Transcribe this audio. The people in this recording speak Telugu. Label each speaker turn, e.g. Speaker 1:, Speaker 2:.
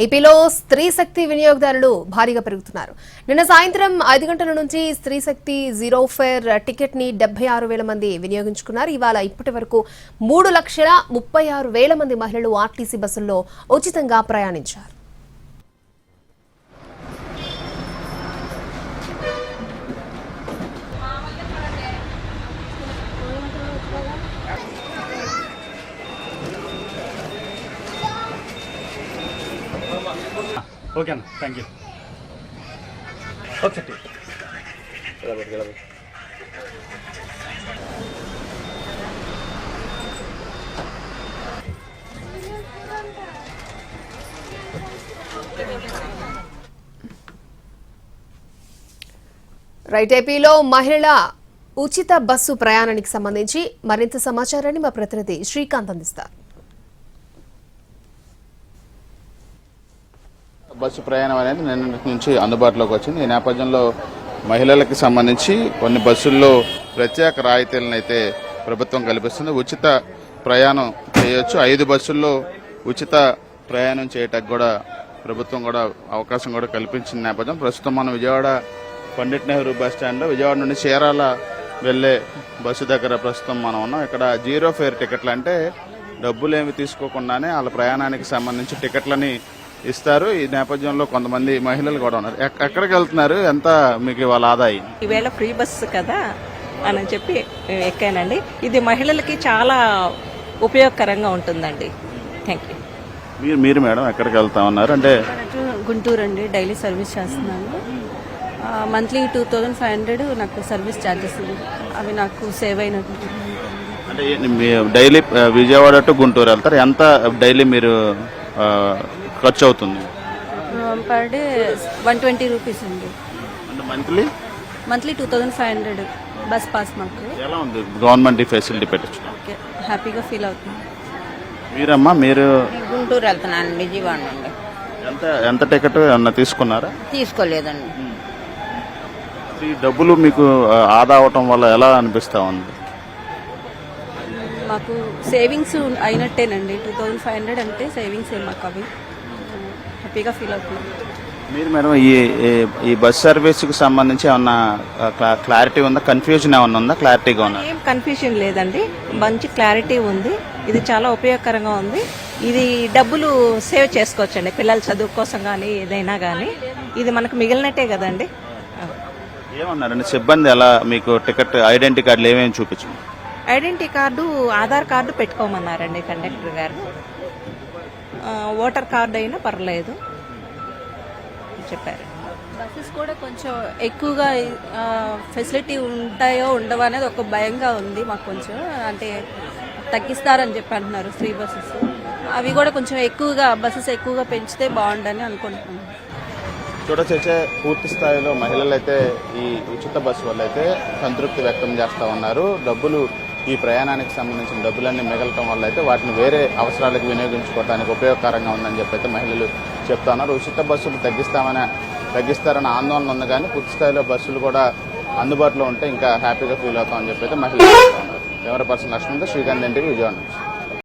Speaker 1: ఏపీలో స్త్రీ శక్తి వినియోగదారులు భారీగా పెరుగుతున్నారు. నిన్న సాయంత్రం 5 గంటల నుంచి స్త్రీ శక్తి జీరో ఫేర్ టికెట్ ని 76,000 మంది వినియోగించుకున్నారు. ఇవాళ ఇప్పటి వరకు 3,36,000 మంది మహిళలు ఆర్టీసీ బస్సుల్లో ఉచితంగా ప్రయాణించారు.
Speaker 2: ఓకే అన్న, థ్యాంక్ యూ. ఒకసారి
Speaker 1: రైట్. ఏపీలో మహిళల ఉచిత బస్సు ప్రయాణానికి సంబంధించి మరింత సమాచారాన్ని మా ప్రతినిధి శ్రీకాంత్ అందిస్తారు.
Speaker 3: బస్సు ప్రయాణం అనేది నిన్నటి నుంచి అందుబాటులోకి వచ్చింది. ఈ నేపథ్యంలో మహిళలకు సంబంధించి కొన్ని బస్సుల్లో ప్రత్యేక రాయితీలను అయితే ప్రభుత్వం కల్పిస్తుంది. ఉచిత ప్రయాణం చేయొచ్చు. 5 బస్సుల్లో ఉచిత ప్రయాణం చేయటానికి కూడా ప్రభుత్వం కూడా అవకాశం కూడా కల్పించిన నేపథ్యం ప్రస్తుతం మనం విజయవాడ పండిట్ నెహ్రూ బస్ స్టాండ్లో విజయవాడ నుండి చీరాల వెళ్లే బస్సు దగ్గర ప్రస్తుతం మనం ఉన్నాం. ఇక్కడ జీరో ఫేర్ టికెట్లు అంటే డబ్బులు ఏమి తీసుకోకుండానే వాళ్ళ ప్రయాణానికి సంబంధించి టికెట్లని ఇస్తారు. ఈ నేపథ్యంలో కొంతమంది మహిళలు కూడా ఉన్నారు. ఎక్కడికి వెళ్తున్నారు? ఎంత మీకు వాళ్ళ ఆదాయం?
Speaker 4: ఈవేళ ఫ్రీ బస్సు కదా అని చెప్పి ఎక్కానండి. ఇది మహిళలకి చాలా ఉపయోగకరంగా ఉంటుందండి. Thank you.
Speaker 3: మీరు మేడం ఎక్కడికి వెళ్తా ఉన్నారు? అంటే
Speaker 4: గుంటూరు అండి, డైలీ సర్వీస్ చేస్తున్నాను. మంత్లీ 2,500 నాకు సర్వీస్ ఛార్జెస్, అవి నాకు సేవ్ అయినట్టు.
Speaker 3: అంటే డైలీ విజయవాడ టు గుంటూరు వెళ్తారు. ఎంత డైలీ మీరు ఖర్చు అవుతుంది?
Speaker 4: పర్ డే 120 రూపీస్ అండి. Monthly 2,500 bus pass. మాకు
Speaker 3: ఎలా ఉంది గవర్నమెంట్ ఫెసిలిటీ పెట్టచ్చు?
Speaker 4: ఓకే, హ్యాపీగా ఫీల్ అవుతుంది.
Speaker 3: మీరమ్మా? మీరు
Speaker 5: గుంటూరు వెళ్తున్నాను, విజయవాడ నుండి.
Speaker 3: ఎంత టికెట్ ఏమన్నా తీసుకున్నారా?
Speaker 5: తీసుకోలేదండి.
Speaker 3: ఈ డబ్బులు మీకు ఆదా అవటం వల్ల ఎలా అనిపిస్తా ఉంది?
Speaker 4: మాకు సేవింగ్స్ అయినట్టేనండి. 2,500 అంటే సేవింగ్స్ మాకు, అవి హ్యాపీగా ఫీల్ అవుతుంది.
Speaker 3: మీరు మేడం ఈ బస్ సర్వీస్కి సంబంధించి ఏమన్నా క్లారిటీ ఉందా? కన్ఫ్యూజన్ ఏమన్నా ఉందా? క్లారిటీగా ఉందా?
Speaker 4: ఏం కన్ఫ్యూజన్ లేదండి, మంచి క్లారిటీ ఉంది. ఇది చాలా ఉపయోగకరంగా ఉంది. ఇది డబ్బులు సేవ్ చేసుకోవచ్చండి, పిల్లల చదువు కోసం కానీ ఏదైనా కానీ. ఇది మనకు మిగిలినట్టే కదండి.
Speaker 3: ఏమన్నారండి సిబ్బంది? ఎలా మీకు టికెట్ ఐడెంటిటీ కార్డులు ఏమేమి చూపించు?
Speaker 4: ఐడెంటిటీ కార్డు, ఆధార్ కార్డు పెట్టుకోమన్నారండి కండక్టర్ గారు. ఓటర్ కార్డు అయినా పర్లేదు చెప్పారు. బస్సెస్ కూడా కొంచెం ఎక్కువగా ఫెసిలిటీ ఉంటాయో ఉండవో అనేది ఒక భయంగా ఉంది మాకు. కొంచెం అంటే తగ్గిస్తారని చెప్పి అంటున్నారు ఫ్రీ బస్సెస్. అవి కూడా కొంచెం ఎక్కువగా బస్సెస్ ఎక్కువగా పెంచితే బాగుండని అనుకుంటున్నాం.
Speaker 3: చూడొచ్చే పూర్తి స్థాయిలో మహిళలు అయితే ఈ ఉచిత బస్సు వల్ల అయితే సంతృప్తి వ్యక్తం చేస్తూ ఉన్నారు. డబ్బులు ఈ ప్రయాణానికి సంబంధించిన డబ్బులన్నీ మిగలటం వల్ల అయితే వాటిని వేరే అవసరాలకు వినియోగించుకోవడానికి ఉపయోగకరంగా ఉందని చెప్పి అయితే మహిళలు చెప్తా ఉన్నారు. ఉచిత బస్సులు తగ్గిస్తారన్న ఆందోళన ఉంది, కానీ పూర్తి స్థాయిలో బస్సులు కూడా అందుబాటులో ఉంటే ఇంకా హ్యాపీగా ఫీల్ అవుతామని చెప్పి అయితే మహిళలు చెప్తా ఉన్నారు. కెమెరా పర్సన్ లక్ష్మణ్తో శ్రీకాంత్, ఎన్టీవీ, విజయవాడ.